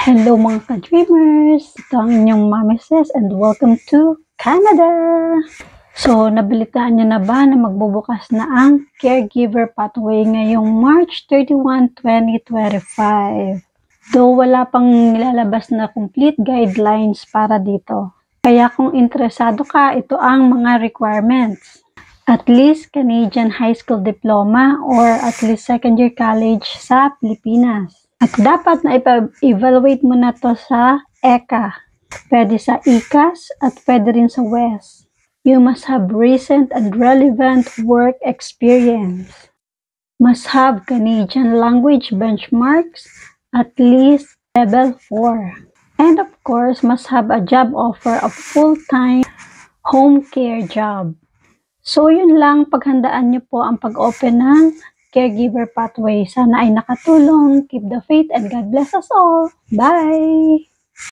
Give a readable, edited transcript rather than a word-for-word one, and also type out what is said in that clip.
Hello mga ka-dreamers! Ito ang inyong Mami Ses and welcome to Canada! So, nabalitaan niyo na ba na magbubukas na ang Caregiver Pathway ngayong March 31, 2025? Though wala pang nilalabas na complete guidelines para dito. Kaya kung interesado ka, ito ang mga requirements. At least Canadian High School Diploma or at least second year college sa Pilipinas. At dapat na evaluate mo na to sa ECA. Pwede sa ICAS at pwede rin sa WES. You must have recent and relevant work experience. Must have Canadian language benchmarks at least level 4. And of course, must have a job offer of full-time home care job. So yun lang, paghandaan nyo po ang pag-open ng Caregiver Pathway. Sana ay nakatulong. Keep the faith and God bless us all. Bye!